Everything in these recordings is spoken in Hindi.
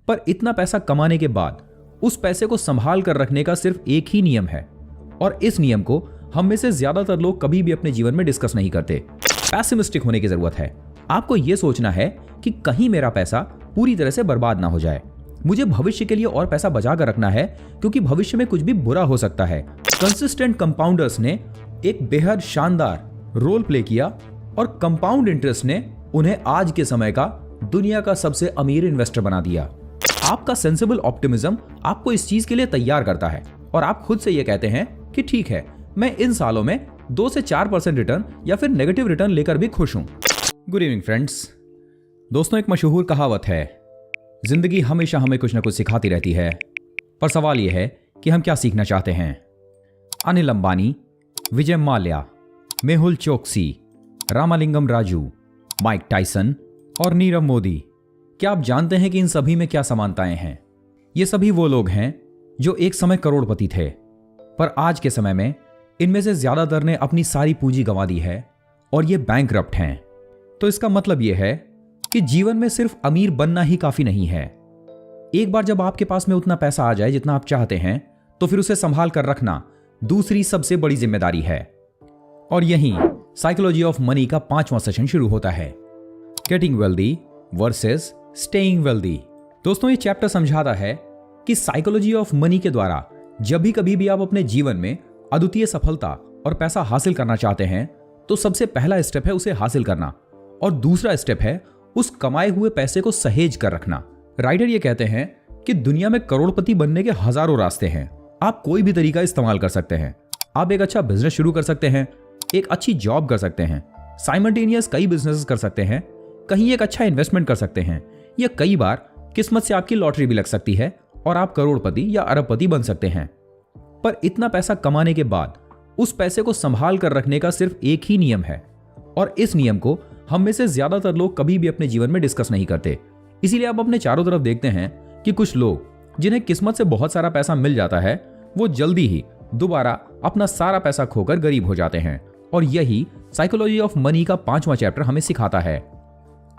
पर इतना पैसा कमाने के बाद उस पैसे को संभाल कर रखने का सिर्फ एक ही नियम है, और इस नियम को हम में से ज्यादातर लोग कभी भी अपने जीवन में डिस्कस नहीं करते। पैसिमिस्टिक होने की जरूरत है। आपको यह सोचना है कि कहीं मेरा पैसा पूरी तरह से बर्बाद ना हो जाए। मुझे भविष्य के लिए और पैसा बचा कर रखना है, क्योंकि भविष्य में कुछ भी बुरा हो सकता है। कंसिस्टेंट कंपाउंडर्स ने एक बेहद शानदार रोल प्ले किया और कंपाउंड इंटरेस्ट ने उन्हें आज के समय का दुनिया का सबसे अमीर इन्वेस्टर बना दिया। आपका सेंसिबल ऑप्टिमिज्म आपको इस चीज के लिए तैयार करता है और आप खुद से यह कहते हैं कि ठीक है, मैं इन सालों में 2 से 4% रिटर्न या फिर नेगेटिव रिटर्न लेकर भी खुश हूं। Good evening friends. दोस्तों, एक मशहूर कहावत है, जिंदगी हमेशा हमें कुछ ना कुछ सिखाती रहती है, पर सवाल यह है कि हम क्या सीखना चाहते हैं। अनिल अंबानी, विजय माल्या, मेहुल चोकसी, रामालिंगम राजू, माइक टायसन और नीरव मोदी, क्या आप जानते हैं कि इन सभी में क्या समानताएं हैं? ये सभी वो लोग हैं जो एक समय करोड़पति थे, पर आज के समय में इनमें से ज्यादातर ने अपनी सारी पूंजी गंवा दी है और ये बैंकरप्ट हैं। तो इसका मतलब यह है कि जीवन में सिर्फ अमीर बनना ही काफी नहीं है। एक बार जब आपके पास में उतना पैसा आ जाए जितना आप चाहते हैं, तो फिर उसे संभाल कर रखना दूसरी सबसे बड़ी जिम्मेदारी है। और यहीं साइकोलॉजी ऑफ मनी का 5वां सेशन शुरू होता है, getting wealthy versus staying wealthy. दोस्तों, ये चैप्टर समझाता है कि साइकोलॉजी ऑफ मनी के द्वारा जब भी कभी भी आप अपने जीवन में अद्वितीय सफलता और पैसा हासिल करना चाहते हैं, तो सबसे पहला स्टेप है उसे हासिल करना, और दूसरा स्टेप है उस कमाए हुए पैसे को सहेज कर रखना। राइटर ये कहते हैं कि दुनिया में करोड़पति बनने के हजारों रास्ते हैं। आप कोई भी तरीका इस्तेमाल कर सकते हैं। आप एक अच्छा बिजनेस शुरू कर सकते हैं, एक अच्छी जॉब कर सकते हैं, साइमल्टेनियस कई बिजनेसेस कर सकते हैं, कहीं एक अच्छा इन्वेस्टमेंट कर सकते हैं, या कई बार किस्मत से आपकी लॉटरी भी लग सकती है और आप करोड़पति या अरबपति बन सकते हैं। पर इतना पैसा कमाने के बाद उस पैसे को संभाल कर रखने का सिर्फ एक ही नियम है, और इस नियम को हम में से ज्यादातर लोग कभी भी अपने जीवन में डिस्कस नहीं करते। इसीलिए आप अपने चारों तरफ देखते हैं कि कुछ लोग जिन्हें किस्मत से बहुत सारा पैसा मिल जाता है, वो जल्दी ही दोबारा अपना सारा पैसा खोकर गरीब हो जाते हैं। और यही साइकोलॉजी ऑफ मनी का 5वां चैप्टर हमें सिखाता है।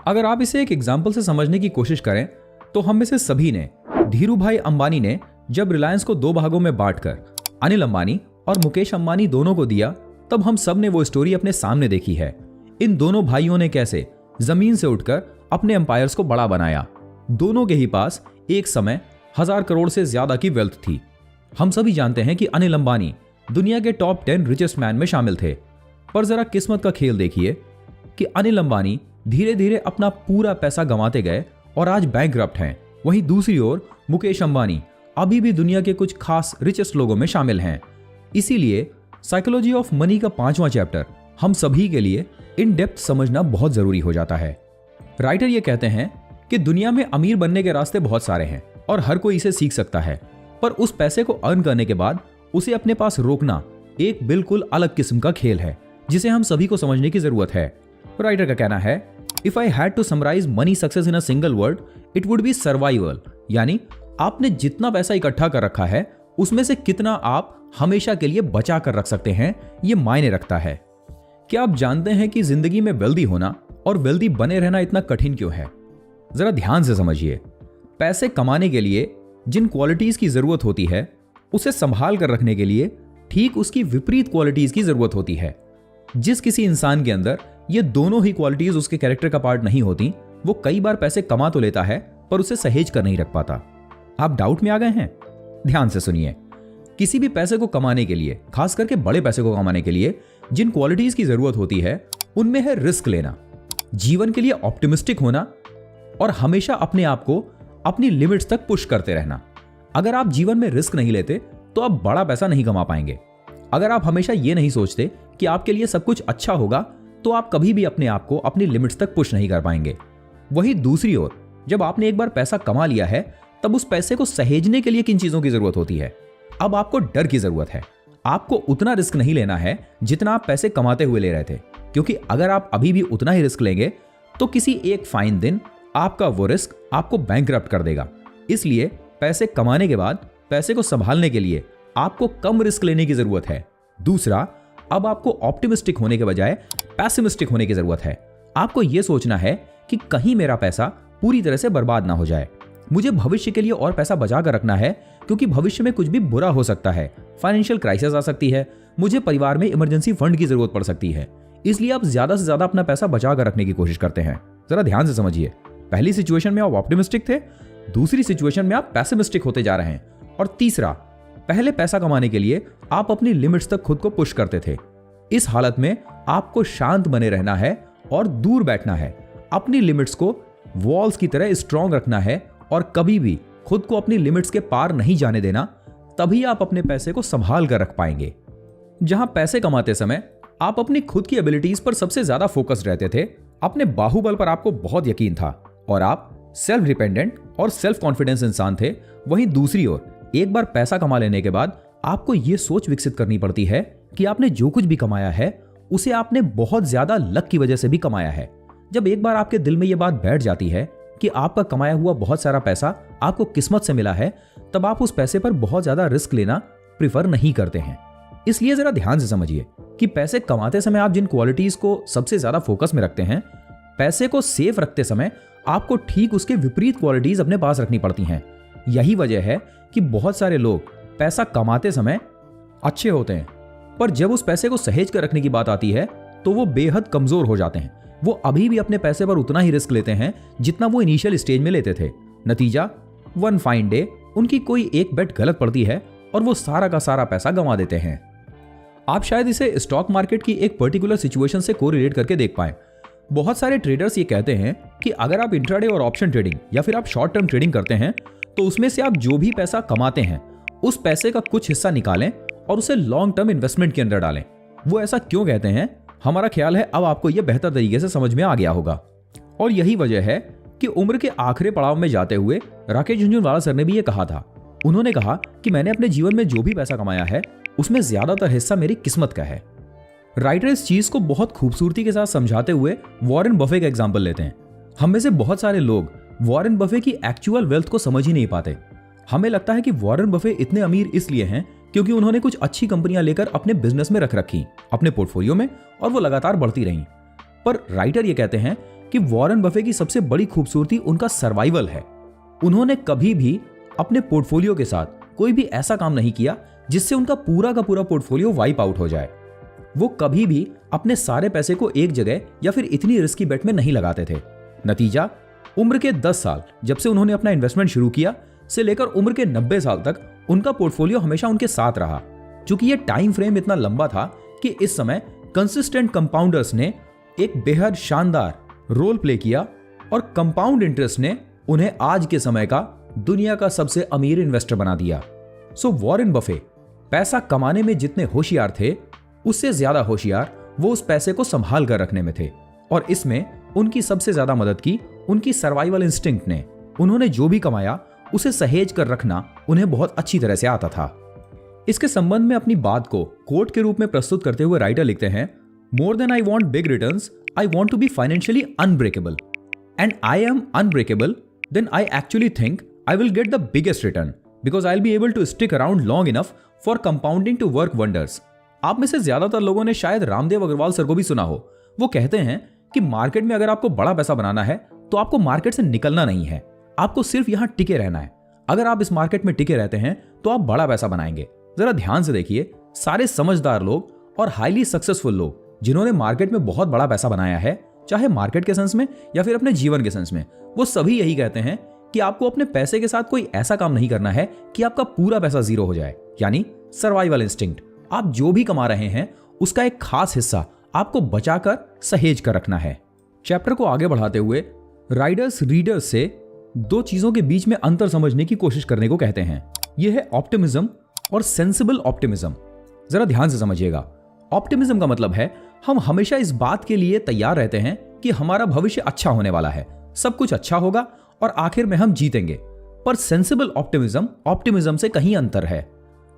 अगर आप इसे एक एग्जाम्पल से समझने की कोशिश करें, तो हम में से सभी ने धीरू भाई अंबानी ने जब रिलायंस को 2 भागों में बांटकर अनिल अंबानी और मुकेश अंबानी दोनों को दिया, तब हम सब ने वो स्टोरी अपने सामने देखी है। इन दोनों भाइयों ने कैसे जमीन से उठकर अपने एम्पायर्स को बड़ा बनाया। दोनों के ही पास एक समय 1000 करोड़ से ज्यादा की वेल्थ थी। हम सभी जानते हैं कि अनिल अंबानी दुनिया के टॉप 10 रिचेस्ट मैन में शामिल थे, पर जरा किस्मत का खेल देखिए कि अनिल अंबानी धीरे धीरे अपना पूरा पैसा गंवाते गए और आज बैंकरप्ट हैं। वहीं दूसरी ओर मुकेश अंबानी अभी भी दुनिया के कुछ खास रिचेस्ट लोगों में शामिल हैं। इसीलिए साइकोलॉजी ऑफ मनी का 5वां चैप्टर हम सभी के लिए इन डेप्थ समझना बहुत जरूरी हो जाता है। राइटर ये कहते हैं कि दुनिया में अमीर बनने के रास्ते बहुत सारे हैं और हर कोई इसे सीख सकता है, पर उस पैसे को अर्न करने के बाद उसे अपने पास रोकना एक बिल्कुल अलग किस्म का खेल है, जिसे हम सभी को समझने की जरूरत है। राइटर का कहना है, if I had to summarize money success in a single word, it would be survival. यानी आपने जितना पैसा इकट्ठा कर रखा है, उसमें से कितना आप हमेशा के लिए बचा कर रख सकते हैं, ये मायने रखता है। क्या आप जानते हैं कि जिंदगी में वेल्दी होना और वेल्दी बने रहना इतना कठिन क्यों है? जरा ध्यान से समझिए। पैसे कमाने के लिए जिन क्वालिटीज की जरूरत होती है, उसे संभाल कर रखने के लिए ठीक उसकी विपरीत क्वालिटीज की जरूरत होती है। जिस किसी इंसान के अंदर ये दोनों ही क्वालिटीज उसके कैरेक्टर का पार्ट नहीं होती, वो कई बार पैसे कमा तो लेता है, पर उसे सहेज कर नहीं रख पाता। आप डाउट में आ गए हैं? ध्यान से सुनिए। किसी भी पैसे को कमाने के लिए, खास करके बड़े पैसे को कमाने के लिए, जिन क्वालिटीज की जरूरत होती है, उनमें है रिस्क लेना, जीवन के लिए ऑप्टिमिस्टिक होना और हमेशा अपने आप को अपनी लिमिट्स तक पुश करते रहना। अगर आप जीवन में रिस्क नहीं लेते, तो आप बड़ा पैसा नहीं कमा पाएंगे। अगर आप हमेशा ये नहीं सोचते कि आपके लिए सब कुछ अच्छा होगा, तो आप कभी भी अपने आप को अपनी लिमिट्स तक पुश नहीं कर पाएंगे। वहीं दूसरी ओर, जब आपने एक बार पैसा कमा लिया है, तब उस पैसे को सहेजने के लिए किन चीजों की जरूरत होती है? अब आपको डर की जरूरत है। आपको उतना रिस्क नहीं लेना है जितना आप पैसे कमाते हुए ले रहे थे, क्योंकि अगर आप अभी भी उतना ही रिस्क लेंगे, तो किसी एक फाइन दिन आपका वो रिस्क आपको बैंकरप्ट कर देगा। इसलिए पैसे कमाने के बाद पैसे को संभालने के लिए आपको कम रिस्क लेने की जरूरत है। दूसरा, अब आपको ऑप्टिमिस्टिक होने के बजाय पैसिमिस्टिक होने की जरूरत है। आपको यह सोचना है कि कहीं मेरा पैसा पूरी तरह से बर्बाद ना हो जाए। मुझे भविष्य के लिए और पैसा बचा कर रखना है क्योंकि भविष्य में कुछ भी बुरा हो सकता है, फाइनेंशियल क्राइसिस आ सकती है, मुझे परिवार में इमरजेंसी फंड की जरूरत पड़ सकती है। इसलिए आप ज्यादा से ज्यादा अपना पैसा बचा कर रखने की कोशिश करते हैं। जरा ध्यान से समझिए, पहली सिचुएशन में आप ऑप्टिमिस्टिक थे, दूसरी सिचुएशन में आप पैसिमिस्टिक होते जा रहे हैं, और तीसरा, पहले पैसा कमाने के लिए आप अपनी लिमिट्स तक खुद को पुश करते थे। इस हालत में आपको शांत बने रहना है और दूर बैठना है, अपनी लिमिट्स को वॉल्स की तरह स्ट्रांग रखना है और कभी भी खुद को अपनी लिमिट्स के पार नहीं जाने देना। तभी आप अपने पैसे को संभाल कर रख पाएंगे। जहां पैसे कमाते समय आप अपनी खुद की एबिलिटीज पर सबसे ज्यादा फोकस्ड रहते थे, अपने बाहुबल पर आपको बहुत यकीन था और आप सेल्फ डिपेंडेंट और सेल्फ कॉन्फिडेंस इंसान थे, वहीं दूसरी ओर एक बार पैसा कमा लेने के बाद आपको यह सोच विकसित करनी पड़ती है कि आपने जो कुछ भी कमाया है उसे आपने बहुत ज्यादा लक की वजह से भी कमाया है। जब एक बार आपके दिल में यह बात बैठ जाती है कि आपका कमाया हुआ बहुत सारा पैसा आपको किस्मत से मिला है, तब आप उस पैसे पर बहुत ज्यादा रिस्क लेना प्रिफर नहीं करते हैं। इसलिए जरा ध्यान से समझिए कि पैसे कमाते समय आप जिन क्वालिटीज को सबसे ज्यादा फोकस में रखते हैं, पैसे को सेफ रखते समय आपको ठीक उसके विपरीत क्वालिटीज अपने पास रखनी पड़ती हैं। यही वजह है कि बहुत सारे लोग पैसा कमाते समय अच्छे होते हैं, पर जब उस पैसे को सहेज कर रखने की बात आती है तो वो बेहद कमजोर हो जाते हैं। वो अभी भी अपने पैसे पर उतना ही रिस्क लेते हैं जितना वो इनिशियल स्टेज में लेते थे। नतीजा, वन फाइन डे उनकी कोई एक बेट गलत पड़ती है और वो सारा का सारा पैसा गंवा देते हैं। आप शायद इसे स्टॉक मार्केट की एक पर्टिकुलर सिचुएशन से कोरिलेट करके देख पाएं। बहुत सारे ट्रेडर्स ये कहते हैं कि अगर आप इंट्राडे और ऑप्शन ट्रेडिंग या फिर आप शॉर्ट टर्म ट्रेडिंग करते हैं तो उसमें से आप जो भी पैसा कमाते हैं उस पैसे का कुछ हिस्सा निकालें और उसे लॉन्ग टर्म इन्वेस्टमेंट के अंदर डालें। वो ऐसा क्यों कहते हैं, हमारा ख्याल है अब आपको यह बेहतर तरीके से समझ में आ गया होगा। और यही वजह है कि उम्र के आखिरी पड़ाव में जाते हुए राकेश झुनझुनवाला सर ने भी ये कहा था। उन्होंने कहा कि मैंने अपने जीवन में जो भी पैसा कमाया है उसमें ज्यादातर हिस्सा मेरी किस्मत का है। राइटर इस चीज को बहुत खूबसूरती के साथ समझाते हुए वॉरेन बफे का एग्जाम्पल लेते हैं। हम में से बहुत सारे लोग वॉरेन बफे की एक्चुअल वेल्थ को समझ ही नहीं पाते। हमें लगता है कि वॉरेन बफे इतने अमीर इसलिए हैं क्योंकि उन्होंने कुछ अच्छी कंपनियां लेकर अपने बिजनेस में रख रखी, अपने पोर्टफोलियो में, और वो लगातार बढ़ती रहीं। पर राइटर ये कहते हैं कि वॉरेन बफे की सबसे बड़ी खूबसूरती उनका सर्वाइवल है। उन्होंने कभी भी अपने पोर्टफोलियो के साथ कोई भी ऐसा काम नहीं किया जिससे उनका पूरा का पूरा पोर्टफोलियो वाइप आउट हो जाए। वो कभी भी अपने सारे पैसे को एक जगह या फिर इतनी रिस्की बेट में नहीं लगाते थे। नतीजा, उम्र के 10 साल जब से उन्होंने अपना इन्वेस्टमेंट शुरू किया से लेकर उम्र के 90 साल तक उनका पोर्टफोलियो हमेशा उनके साथ रहा। चूंकि ये टाइम फ्रेम इतना लंबा था कि इस समय कंसिस्टेंट कंपाउंडर्स ने एक बेहद शानदार रोल प्ले किया और कंपाउंड इंटरेस्ट ने उन्हें आज के समय का दुनिया का सबसे अमीर इन्वेस्टर बना दिया। सो वॉरेन बफे पैसा कमाने में जितने होशियार थे उससे ज्यादा होशियार वो उस पैसे को संभाल कर रखने में थे, और इसमें उनकी सबसे ज्यादा मदद की उनकी सर्वाइवल इंस्टिंक्ट ने। उन्होंने जो भी कमाया उसे सहेज कर रखना उन्हें बहुत अच्छी तरह से आता था। इसके संबंध में अपनी बात को कोट के रूप में प्रस्तुत करते हुए राइटर लिखते हैं, more than I want big returns, I want to be financially unbreakable, and I am unbreakable, then I actually think I will get the biggest return because I will be able to stick around long enough for compounding to work wonders. आप में से ज्यादातर लोगों ने शायद रामदेव अग्रवाल सर को भी सुना हो। वो कहते हैं कि मार्केट में अगर आपको बड़ा पैसा बनाना है तो आपको मार्केट से निकलना नहीं है, आपको सिर्फ यहां टिके रहना है। अगर आप इस मार्केट में टिके रहते हैं तो आप बड़ा पैसा बनाएंगे। जरा ध्यान से देखिए, सारे समझदार लोग और हाईली सक्सेसफुल लोग जिन्होंने मार्केट में बहुत बड़ा पैसा बनाया है, चाहे मार्केट के सेंस में या फिर अपने जीवन के सेंस में, वो सभी यही कहते हैं कि आपको अपने पैसे के साथ कोई ऐसा काम नहीं करना है कि आपका पूरा पैसा जीरो हो जाए, यानी सर्वाइवल इंस्टिंक्ट। आप जो भी कमा रहे हैं उसका एक खास हिस्सा आपको बचाकर सहेज कर रखना है। चैप्टर को आगे बढ़ाते हुए राइडर्स रीडर्स से दो चीजों के बीच में अंतर समझने की कोशिश करने को कहते हैं। यह है ऑप्टिमिज्म और सेंसिबल ऑप्टिमिज्म। जरा ध्यान से समझिएगा। ऑप्टिमिज्म का मतलब है हम हमेशा इस बात के लिए तैयार रहते हैं कि हमारा भविष्य अच्छा होने वाला है, सब कुछ अच्छा होगा और आखिर में हम जीतेंगे। पर सेंसिबल ऑप्टिमिज्म ऑप्टिमिज्म से कहीं अंतर है।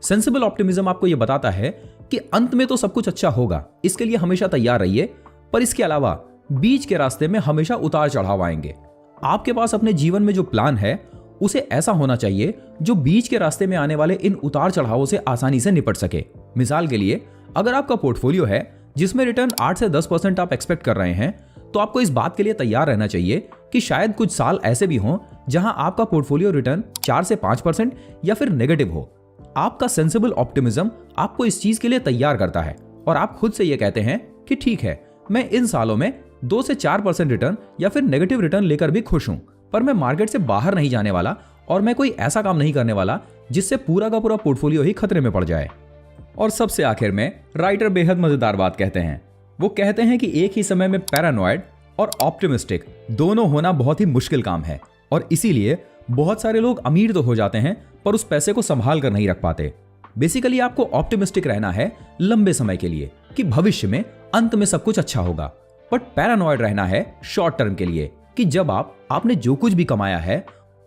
सेंसिबल ऑप्टिमिज्म आपको यह बताता है कि अंत में तो सब कुछ अच्छा होगा, इसके लिए हमेशा तैयार रहिए, पर इसके अलावा बीच के रास्ते में हमेशा उतार चढ़ाव आएंगे। आपके पास अपने जीवन में जो प्लान है उसे ऐसा होना चाहिए जो बीच के रास्ते में आने वाले इन उतार चढ़ावों से आसानी से निपट सके। मिसाल के लिए, अगर आपका पोर्टफोलियो है जिसमें रिटर्न 8 से 10% आप एक्सपेक्ट कर रहे हैं, तो आपको इस बात के लिए तैयार रहना चाहिए कि शायद कुछ साल ऐसे भी हों जहां आपका पोर्टफोलियो रिटर्न 4 से 5% या फिर नेगेटिव हो। आपका सेंसिबल ऑप्टिमिज्म आपको इस चीज के लिए तैयार करता है और आप खुद से यह कहते हैं कि ठीक है, मैं इन सालों में 2 से 4% रिटर्न या फिर नेगेटिव रिटर्न लेकर भी खुश हूं, पर मैं मार्केट से बाहर नहीं जाने वाला और मैं कोई ऐसा काम नहीं करने वाला जिससे पूरा का पूरा पोर्टफोलियो ही खतरे में पड़ जाए। और सबसे आखिर में राइटर बेहद मजेदार बात कहते हैं। वो कहते हैं कि एक ही समय में पैरानॉइड और ऑप्टिमिस्टिक दोनों होना बहुत ही मुश्किल काम है और इसीलिए बहुत सारे लोग अमीर तो हो जाते हैं पर उस पैसे को संभाल कर नहीं रख पाते। बेसिकली आपको ऑप्टिमिस्टिक रहना है लंबे समय के लिए कि भविष्य में अंत में सब कुछ अच्छा होगा, बट पैरानॉइड रहना है शॉर्ट टर्म के लिए कि जब आपने जो कुछ भी कमाया है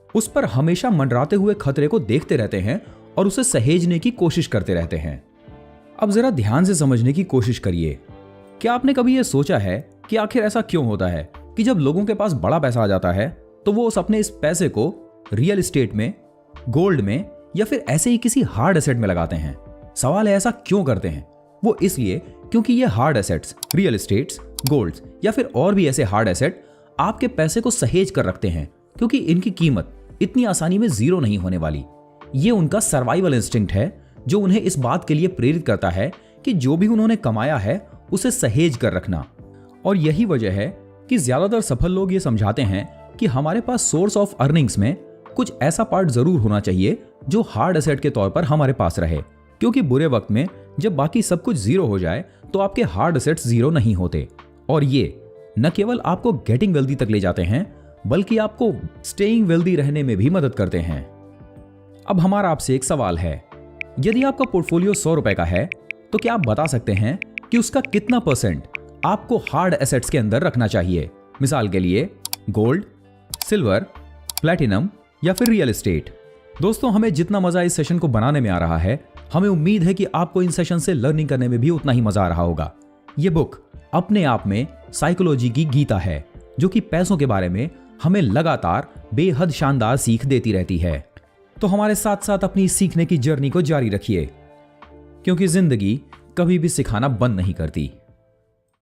उस पर हमेशा मंडराते हुए खतरे को देखते रहते हैं और उसे सहेजने की कोशिश करते रहते हैं। अब जरा ध्यान से समझने की कोशिश करिए। क्या आपने कभी यह सोचा है कि आखिर ऐसा क्यों होता है कि जब लोगों के पास बड़ा पैसा आ जाता है तो वो अपने इस पैसे को रियल एस्टेट में, गोल्ड में या फिर ऐसे ही किसी हार्ड एसेट में लगाते हैं? सवाल है ऐसा क्यों करते हैं? वो इसलिए क्योंकि ये hard assets, real estates, gold या फिर और भी ऐसे हार्ड एसेट आपके पैसे को सहेज कर रखते हैं क्योंकि इनकी कीमत इतनी आसानी में जीरो नहीं होने वाली। ये उनका सर्वाइवल इंस्टिंक्ट है जो उन्हें इस बात के लिए प्रेरित करता है कि जो भी उन्होंने कमाया है उसे सहेज कर रखना। और यही वजह है कि ज्यादातर सफल लोग ये समझाते हैं कि हमारे पास सोर्स ऑफ अर्निंग्स में कुछ ऐसा पार्ट जरूर होना चाहिए जो हार्ड एसेट के तौर पर हमारे पास रहे, क्योंकि बुरे वक्त में जब बाकी सब कुछ जीरो हो जाए तो आपके हार्ड एसेट्स जीरो नहीं होते। और ये न केवल आपको गेटिंग वेल्दी तक ले जाते हैं बल्कि आपको स्टेइंग वेल्दी रहने में भी मदद करते हैं। अब हमारा आपसे एक सवाल है, यदि आपका पोर्टफोलियो 100 रुपए का है तो क्या आप बता सकते हैं कि उसका कितना परसेंट आपको हार्ड एसेट्स के अंदर रखना चाहिए? मिसाल के लिए गोल्ड, सिल्वर, प्लैटिनम या फिर रियल एस्टेट। दोस्तों, हमें जितना मजा इस सेशन को बनाने में आ रहा है, हमें उम्मीद है कि आपको इन सेशन से लर्निंग करने में भी उतना ही मजा आ रहा होगा। ये बुक अपने आप में साइकोलॉजी की गीता है जो कि पैसों के बारे में हमें लगातार बेहद शानदार सीख देती रहती है। तो हमारे साथ साथ अपनी सीखने की जर्नी को जारी रखिए, क्योंकि जिंदगी कभी भी सिखाना बंद नहीं करती।